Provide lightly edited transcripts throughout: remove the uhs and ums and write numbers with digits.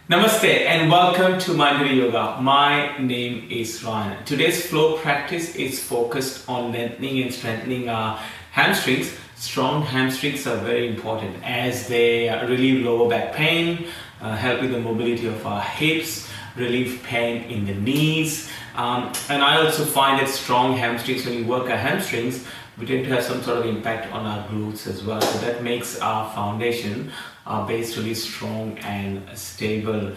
Namaste and welcome to Minderly Yoga. My name is Ryan. Today's flow practice is focused on lengthening and strengthening our hamstrings. Strong hamstrings are very important as they relieve lower back pain, help with the mobility of our hips, relieve pain in the knees. And I also find that strong hamstrings, when we work our hamstrings, we tend to have some sort of impact on our glutes as well. So that makes our foundation, our base really strong and stable.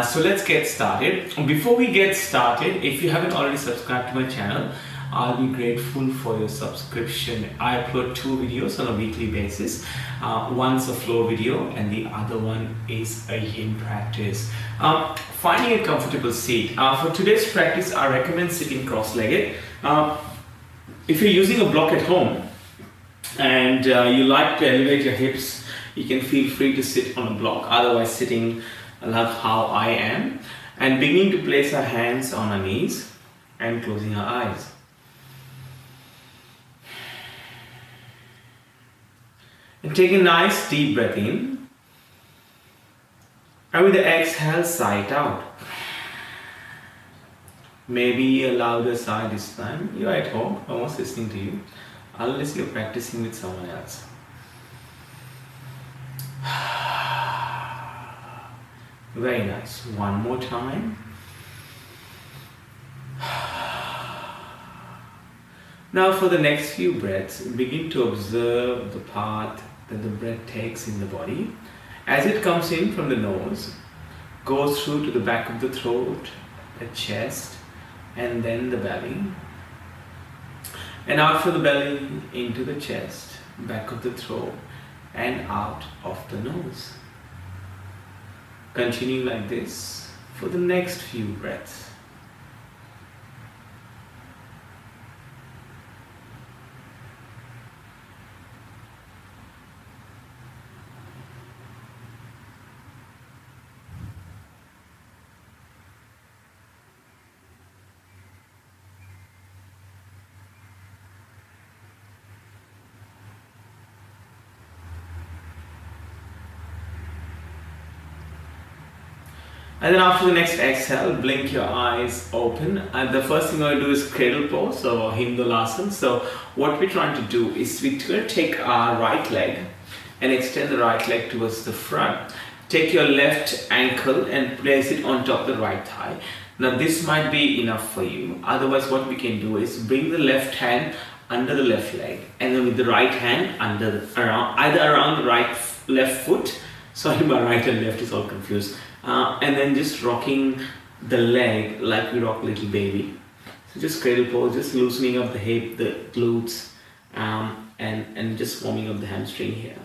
So let's get started. Before we get started, if you haven't already subscribed to my channel, I'll be grateful for your subscription. I upload 2 videos on a weekly basis. One's a flow video and the other one is a yin practice. Finding a comfortable seat. For today's practice, I recommend sitting cross-legged. If you're using a block at home and you like to elevate your hips, you can feel free to sit on a block. Otherwise, sitting like how I am, and beginning to place our hands on our knees and closing our eyes. And take a nice deep breath in, and with the exhale, sigh it out. Maybe a louder sigh this time. You're at home, no one's listening to you, unless you're practicing with someone else. Very nice. One more time. Now for the next few breaths, begin to observe the path that the breath takes in the body. As it comes in from the nose, goes through to the back of the throat, the chest, and then the belly. And out from the belly into the chest, back of the throat, and out of the nose. Continue like this for the next few breaths. And then after the next exhale, blink your eyes open. And the first thing I'm going to do is cradle pose or Hindulasana. So what we're trying to do is we're going to take our right leg and extend the right leg towards the front. Take your left ankle and place it on top of the right thigh. Now this might be enough for you. Otherwise what we can do is bring the left hand under the left leg, and then with the right hand either around the left foot. Sorry, my right and left is all confused. And then just rocking the leg like we rock a little baby. So just cradle pose, just loosening up the hip, the glutes, and just warming up the hamstring here.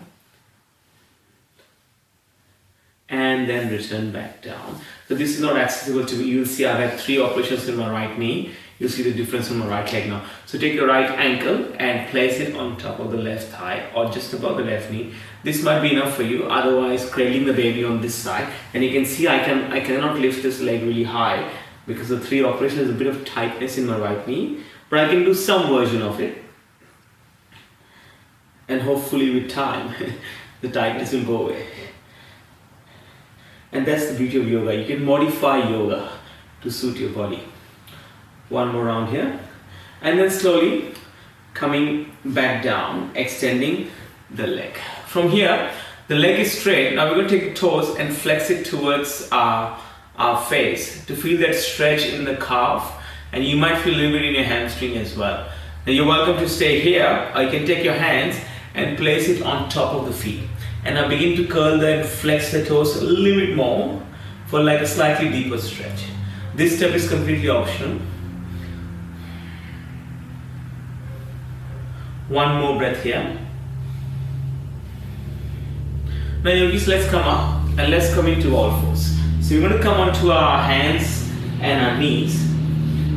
And then return back down. So this is not accessible to me. You'll see I've had 3 operations in my right knee. You'll see the difference in my right leg now. So take your right ankle and place it on top of the left thigh or just above the left knee. This might be enough for you. Otherwise, cradling the baby on this side. And you can see I cannot lift this leg really high because the 3 operations has a bit of tightness in my right knee. But I can do some version of it. And hopefully with time, the tightness will go away. And that's the beauty of yoga. You can modify yoga to suit your body. One more round here. And then slowly coming back down, extending the leg. From here, the leg is straight. Now we're going to take the toes and flex it towards our face to feel that stretch in the calf. And you might feel a little bit in your hamstring as well. Now you're welcome to stay here, or you can take your hands and place it on top of the feet. And now begin to curl and flex the toes a little bit more for like a slightly deeper stretch. This step is completely optional. One more breath here. Now yogis, let's come up and let's come into all fours. So we're going to come onto our hands and our knees.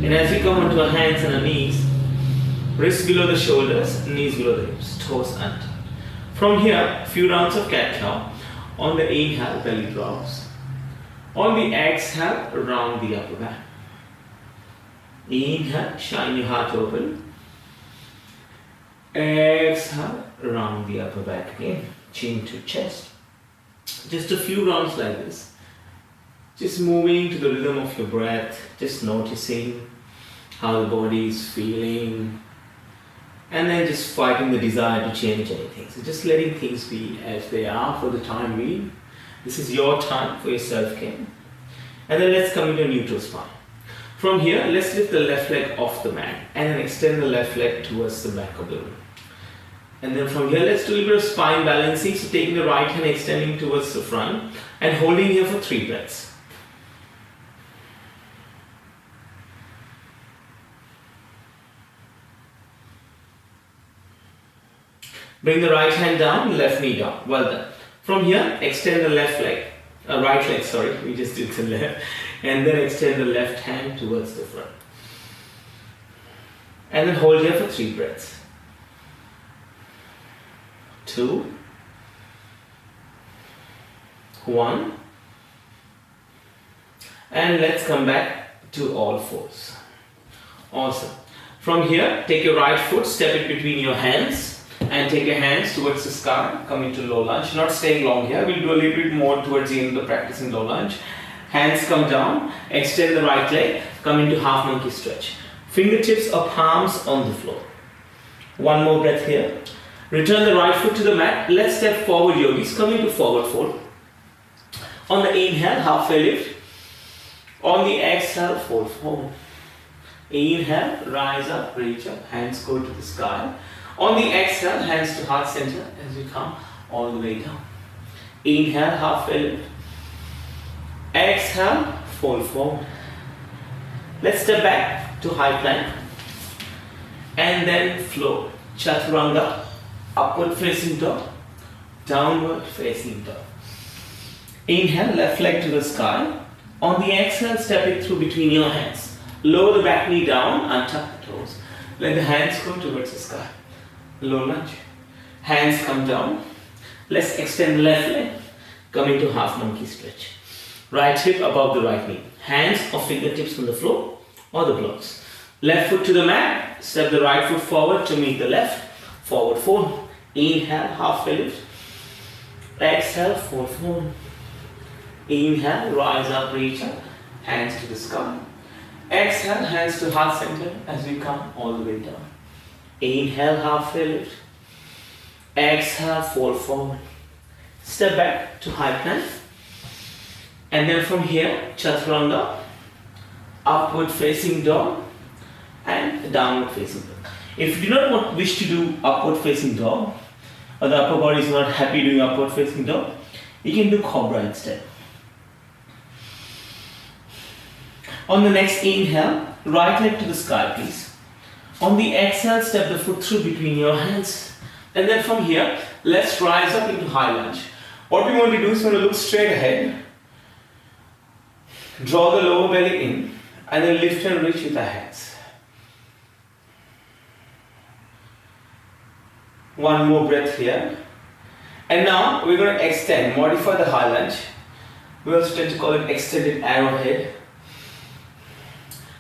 And as we come onto our hands and our knees, wrists below the shoulders, knees below the hips, toes untucked. From here, a few rounds of cat-cow. On the inhale, belly drops. On the exhale, round the upper back. Inhale, shine your heart open. Exhale, round the upper back again, chin to chest. Just a few rounds like this. Just moving to the rhythm of your breath, just noticing how the body is feeling, and then just fighting the desire to change anything. So just letting things be as they are for the time being. This is your time for your self-care. And then let's come into a neutral spine. From here, let's lift the left leg off the mat and then extend the left leg towards the back of the room. And then from here, let's do a little bit of spine balancing. So taking the right hand, extending towards the front and holding here for 3 breaths. Bring the right hand down, left knee down. Well done. From here, extend the left leg, right leg, sorry, we just did the left. And then extend the left hand towards the front. And then hold here for 3 breaths. 2, 1. And let's come back to all fours. Awesome. From here, take your right foot, step it between your hands. And take your hands towards the sky, come into low lunge, not staying long here, we'll do a little bit more towards the end of the practice in low lunge. Hands come down, extend the right leg, come into half monkey stretch. Fingertips or palms on the floor. One more breath here. Return the right foot to the mat, let's step forward yogis, come into forward fold. On the inhale, halfway lift. On the exhale, fold forward. Inhale, rise up, reach up, hands go to the sky. On the exhale, hands to heart center as we come all the way down. Inhale, halfway lift. Exhale, fold forward. Let's step back to high plank. And then flow. Chaturanga, upward facing dog, downward facing dog. Inhale, left leg to the sky. On the exhale, step it through between your hands. Lower the back knee down, untuck the toes. Let the hands go towards the sky. Low lunge. Hands come down. Let's extend the left leg. Come into half monkey stretch. Right hip above the right knee. Hands or fingertips on the floor or the blocks. Left foot to the mat. Step the right foot forward to meet the left. Forward fold. Inhale, halfway lift. Exhale, fold forward. Inhale, rise up, reach up. Hands to the sky. Exhale, hands to heart center as we come all the way down. Inhale, halfway lift. Exhale, fold forward. Step back to high plank. And then from here, chaturanga, upward facing dog, and downward facing dog. If you do not wish to do upward facing dog, or the upper body is not happy doing upward facing dog, you can do cobra instead. On the next inhale, right leg to the sky, please. On the exhale, step the foot through between your hands. And then from here, let's rise up into high lunge. What we want to do is we want to look straight ahead. Draw the lower belly in. And then lift and reach with our hands. One more breath here. And now we're going to extend, modify the high lunge. We also tend to call it extended arrowhead.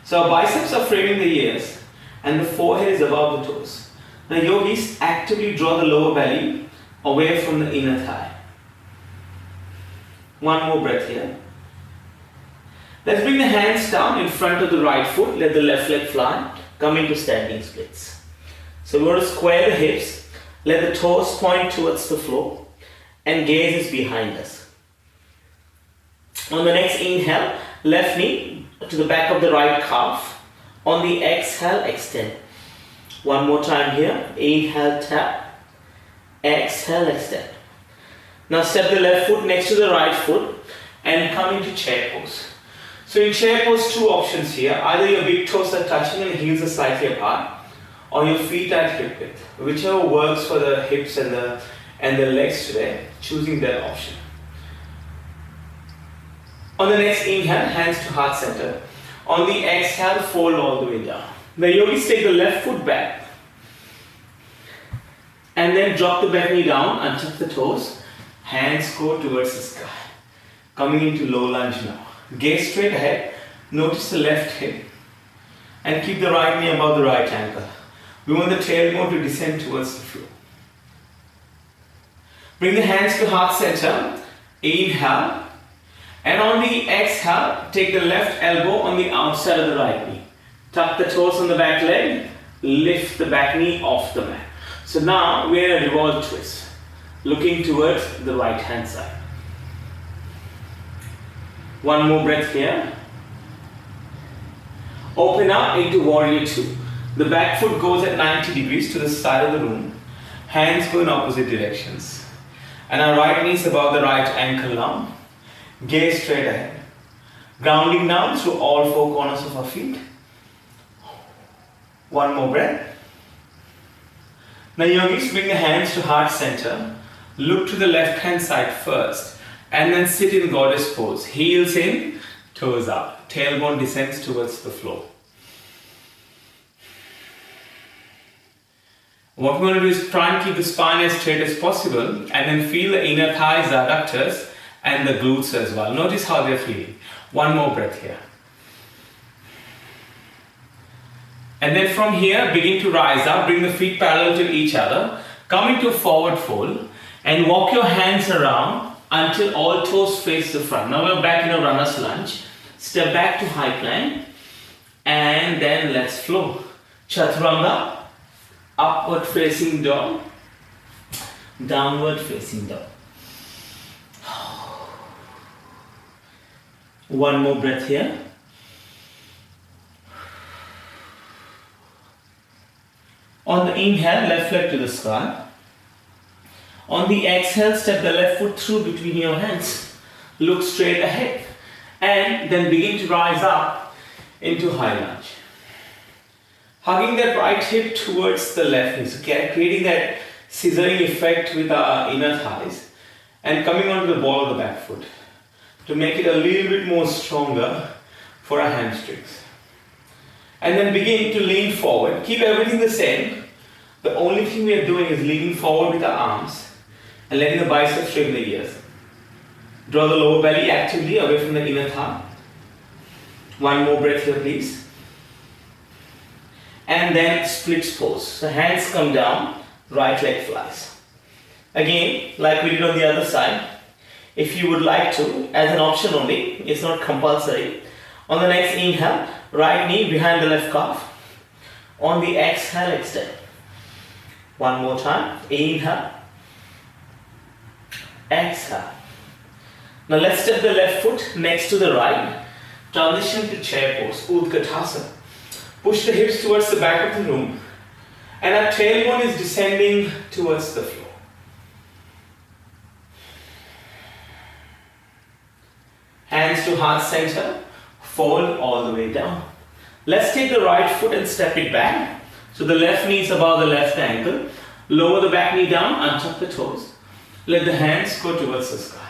So our biceps are framing the ears and the forehead is above the toes. Now yogis actively draw the lower belly away from the inner thigh. One more breath here. Let's bring the hands down in front of the right foot. Let the left leg fly. Come into standing splits. So we want to square the hips. Let the toes point towards the floor. And gaze is behind us. On the next inhale, left knee to the back of the right calf. On the exhale, extend. One more time here. Inhale, tap. Exhale, extend. Now step the left foot next to the right foot and come into chair pose. So in chair pose, two options here. Either your big toes are touching and the heels are slightly apart, or your feet are at hip width. Whichever works for the hips and the legs today, choosing that option. On the next inhale, hands to heart center. On the exhale, fold all the way down. The yogis take the left foot back and then drop the back knee down, untuck the toes, hands go towards the sky. Coming into low lunge now. Gaze straight ahead, notice the left hip and keep the right knee above the right ankle. We want the tailbone to descend towards the floor. Bring the hands to heart center, inhale, And on the exhale, take the left elbow on the outside of the right knee. Tuck the toes on the back leg, lift the back knee off the mat. So now we're in a revolve twist, looking towards the right hand side. One more breath here. Open up into warrior two. The back foot goes at 90 degrees to the side of the room. Hands go in opposite directions. And our right knee is above the right ankle now. Gaze straight ahead. Grounding down through all four corners of our feet. One more breath. Now yogis, bring the hands to heart center. Look to the left hand side first. And then sit in goddess pose. Heels in, toes up. Tailbone descends towards the floor. What we're going to do is try and keep the spine as straight as possible and then feel the inner thighs, adductors and the glutes as well. Notice how they're feeling. One more breath here. And then from here, begin to rise up, bring the feet parallel to each other, come into a forward fold and walk your hands around until all toes face the front. Now we're back in a runner's lunge. Step back to high plank and then let's flow. Chaturanga. Upward facing dog, downward facing dog. One more breath here. On the inhale, left leg to the sky. On the exhale, step the left foot through between your hands. Look straight ahead and then begin to rise up into high lunge. Hugging that right hip towards the left knee, so creating that scissoring effect with our inner thighs and coming onto the ball of the back foot to make it a little bit more stronger for our hamstrings. And then begin to lean forward. Keep everything the same. The only thing we are doing is leaning forward with our arms and letting the biceps straighten the ears. Draw the lower belly actively away from the inner thigh. One more breath here, please. And then splits pose. The hands come down, right leg flies. Again, like we did on the other side, if you would like to, as an option only, it's not compulsory. On the next inhale, right knee behind the left calf. On the exhale, extend. One more time. Inhale. Exhale. Now let's step the left foot next to the right. Transition to chair pose, Utkatasana. Push the hips towards the back of the room and our tailbone is descending towards the floor. Hands to heart center, fold all the way down. Let's take the right foot and step it back. So the left knee is above the left ankle. Lower the back knee down, untuck the toes. Let the hands go towards the sky.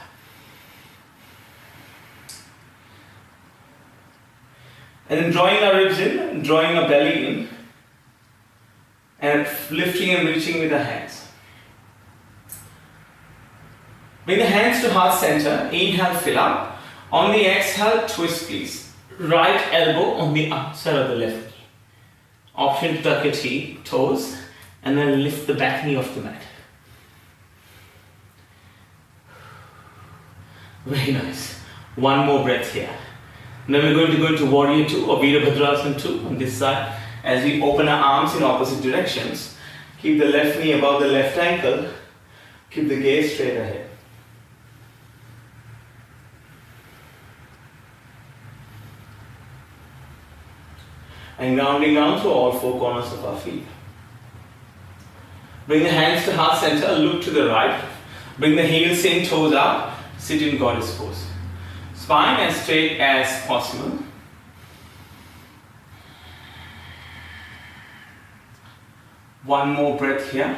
And then drawing our ribs in, drawing our belly in, and lifting and reaching with the hands. Bring the hands to heart center, inhale, fill up. On the exhale, twist please. Right elbow on the outside of the left knee. Option to tuck your toes, and then lift the back knee off the mat. Very nice. One more breath here. Now we're going to go into warrior two or Virabhadrasana 2 on this side. As we open our arms in opposite directions, keep the left knee above the left ankle, keep the gaze straight ahead. And grounding down through all four corners of our feet. Bring the hands to heart center, look to the right. Bring the heels in, toes up, sit in goddess pose. Spine as straight as possible. One more breath here.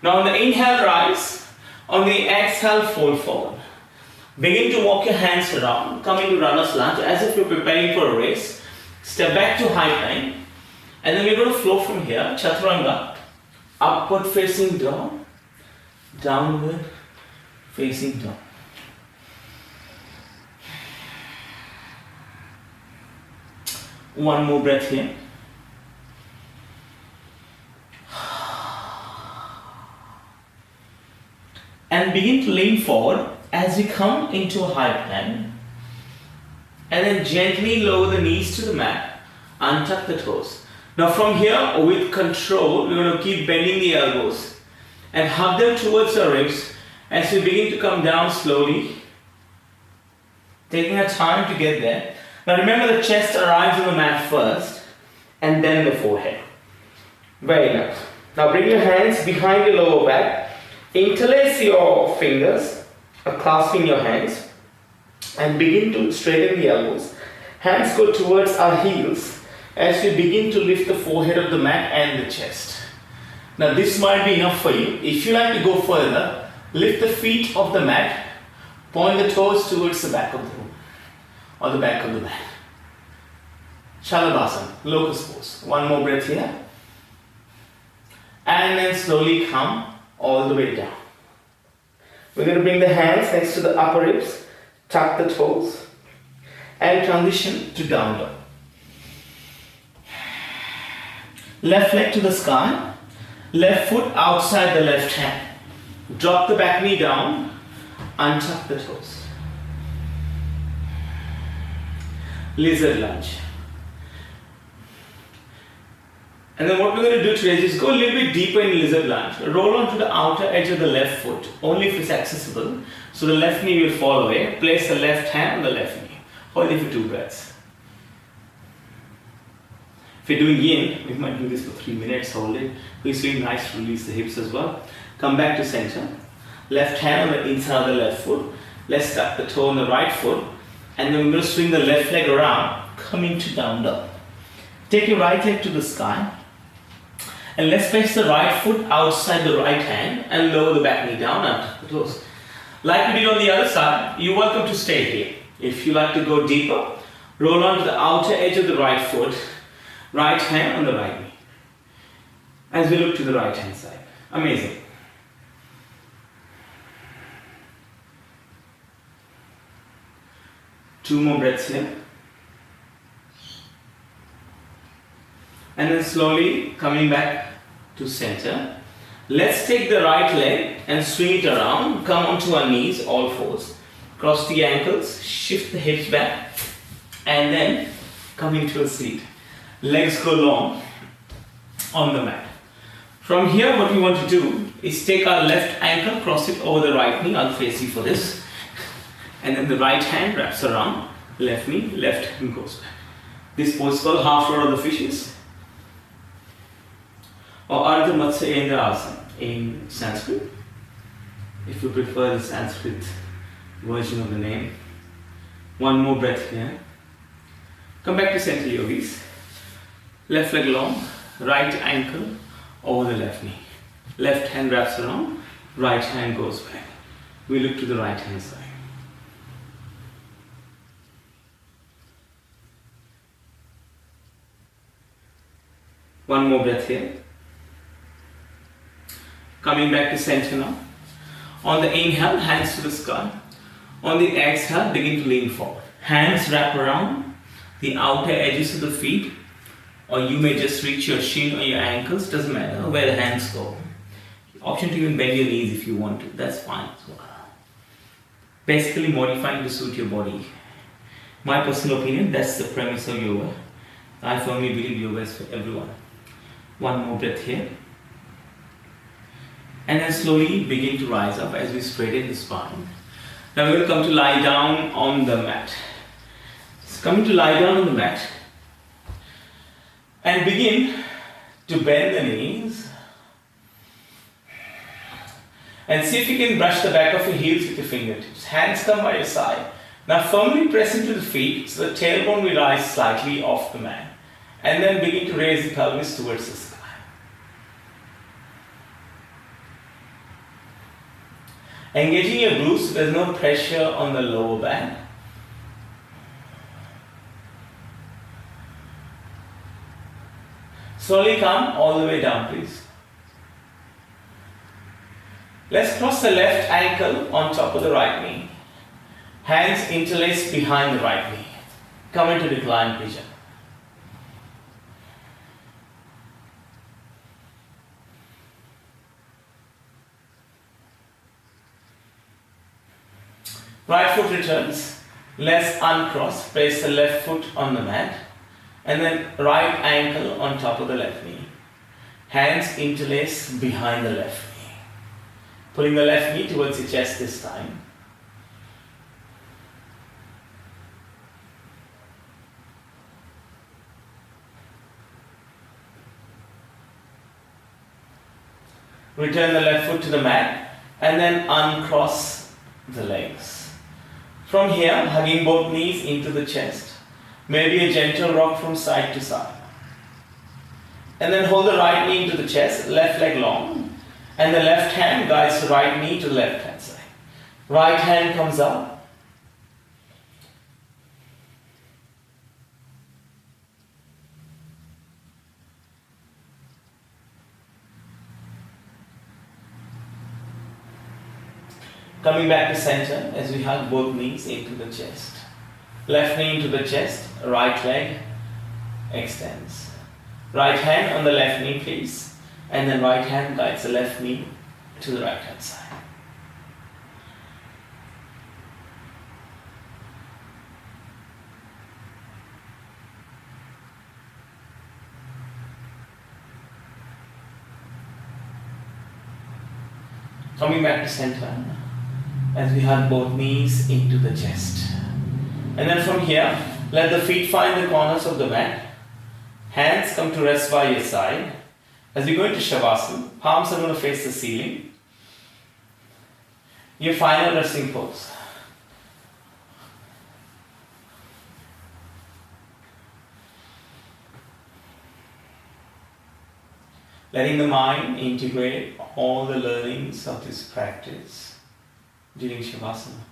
Now on the inhale, rise. On the exhale, fold forward. Begin to walk your hands around, come into runner's lunge as if you're preparing for a race. Step back to high plank. And then we're going to flow from here. Chaturanga. Upward facing dog. Downward facing dog. One more breath here. And begin to lean forward as we come into a high plank, and then gently lower the knees to the mat, untuck the toes. Now from here, with control, we're going to keep bending the elbows and hug them towards our ribs as we begin to come down slowly, taking our time to get there. Now remember, the chest arrives on the mat first and then the forehead. Very nice. Now bring your hands behind your lower back, interlace your fingers, clasping your hands, and begin to straighten the elbows. Hands go towards our heels as we begin to lift the forehead of the mat and the chest. Now this might be enough for you. If you like to go further, lift the feet of the mat, point the toes towards the back of the room or the back of the mat. Shalabhasana, locust pose. One more breath here. And then slowly come all the way down. We're going to bring the hands next to the upper ribs, tuck the toes, and transition to down dog. Left leg to the sky, left foot outside the left hand. Drop the back knee down, untuck the toes. Lizard lunge. And then what we're going to do today is just go a little bit deeper in lizard lunge. Roll onto the outer edge of the left foot, only if it's accessible. So the left knee will fall away. Place the left hand on the left knee. Hold it for 2 breaths. If you're doing yin, we might do this for 3 minutes. Hold it. It's really nice to release the hips as well. Come back to center. Left hand on the inside of the left foot. Let's tuck the toe on the right foot. And then we're going to swing the left leg around, coming to down dog. Take your right leg to the sky. And let's place the right foot outside the right hand and lower the back knee down and tuck the toes. Like we did on the other side, you're welcome to stay here. If you like to go deeper, roll onto the outer edge of the right foot, right hand on the right knee. As we look to the right hand side. Amazing. Two more breaths here. And then slowly coming back to center. Let's take the right leg and swing it around. Come onto our knees, all fours. Cross the ankles, shift the hips back, and then come into a seat. Legs go long on the mat. From here, what we want to do is take our left ankle, cross it over the right knee. I'll face you for this. And then the right hand wraps around, left knee, left hand goes back. This pose is called half roll of the fishes, or Ardha Matsyendrasana Asana in Sanskrit, if you prefer the Sanskrit version of the name. One more breath here. Come back to center, yogis. Left leg long, right ankle over the left knee. Left hand wraps around, right hand goes back. We look to the right hand side. One more breath here. Coming back to center now. On the inhale, hands to the sky. On the exhale, begin to lean forward. Hands wrap around the outer edges of the feet, or you may just reach your shin or your ankles, doesn't matter where the hands go. Option to even bend your knees if you want to, that's fine as well. Basically modifying to suit your body. My personal opinion, that's the premise of yoga. I firmly believe yoga is for everyone. One more breath here. And then slowly begin to rise up as we straighten the spine. Now we're going to come to lie down on the mat. So coming to lie down on the mat. And begin to bend the knees. And see if you can brush the back of your heels with your fingertips. Hands come by your side. Now firmly press into the feet so the tailbone will rise slightly off the mat. And then begin to raise the pelvis towards the sky. Engaging your glutes, there's no pressure on the lower back. Slowly come all the way down, please. Let's cross the left ankle on top of the right knee. Hands interlaced behind the right knee. Come into reclined position. Right foot returns, let's uncross, place the left foot on the mat, and then right ankle on top of the left knee. Hands interlace behind the left knee. Pulling the left knee towards your chest this time. Return the left foot to the mat and then uncross the legs. From here, hugging both knees into the chest. Maybe a gentle rock from side to side. And then hold the right knee into the chest, left leg long, and the left hand guides the right knee to the left hand side. Right hand comes up. Coming back to center as we hug both knees into the chest. Left knee into the chest, right leg extends. Right hand on the left knee please, and then right hand guides the left knee to the right hand side. Coming back to center as we hug both knees into the chest. And then from here, let the feet find the corners of the mat. Hands come to rest by your side. As we go into Shavasana, palms are going to face the ceiling. Your final resting pose. Letting the mind integrate all the learnings of this practice during Shavasana.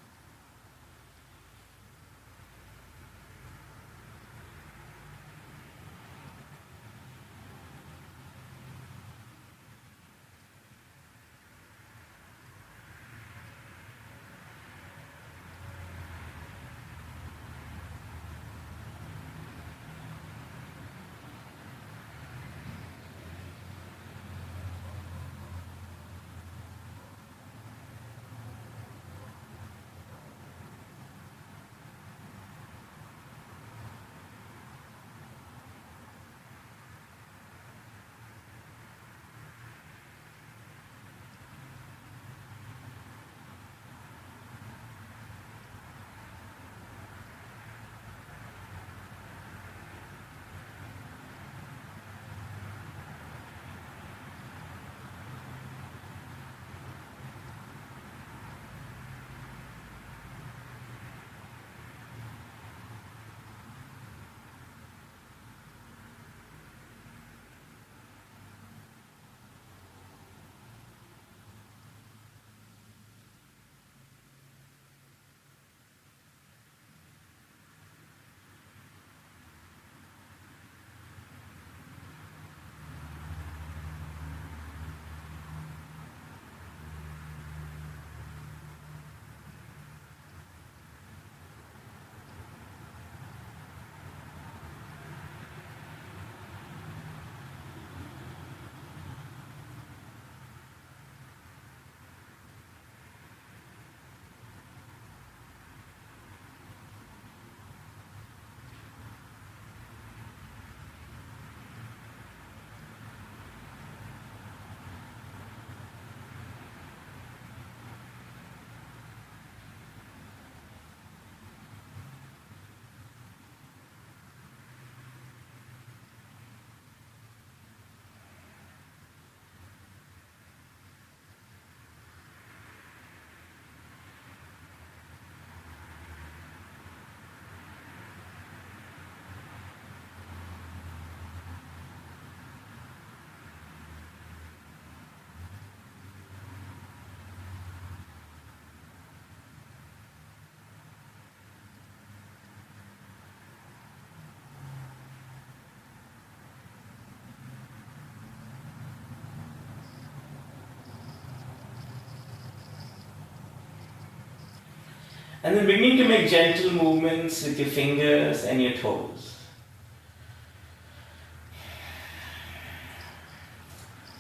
And then beginning to make gentle movements with your fingers and your toes.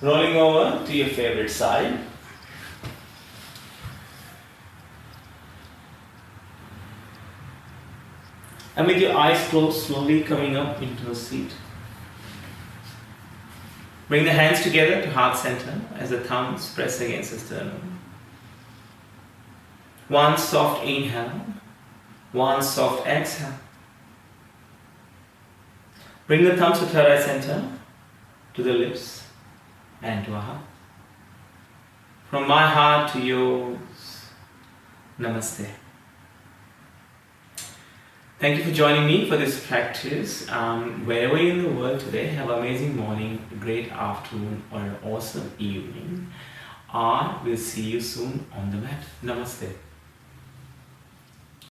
Rolling over to your favorite side. And with your eyes closed, slowly coming up into a seat. Bring the hands together to heart center as the thumbs press against the sternum. One soft inhale, one soft exhale. Bring the thumbs to third eye center, to the lips and to our heart. From my heart to yours, Namaste. Thank you for joining me for this practice. Wherever you're in the world today, have an amazing morning, a great afternoon, or an awesome evening. I will see you soon on the mat. Namaste.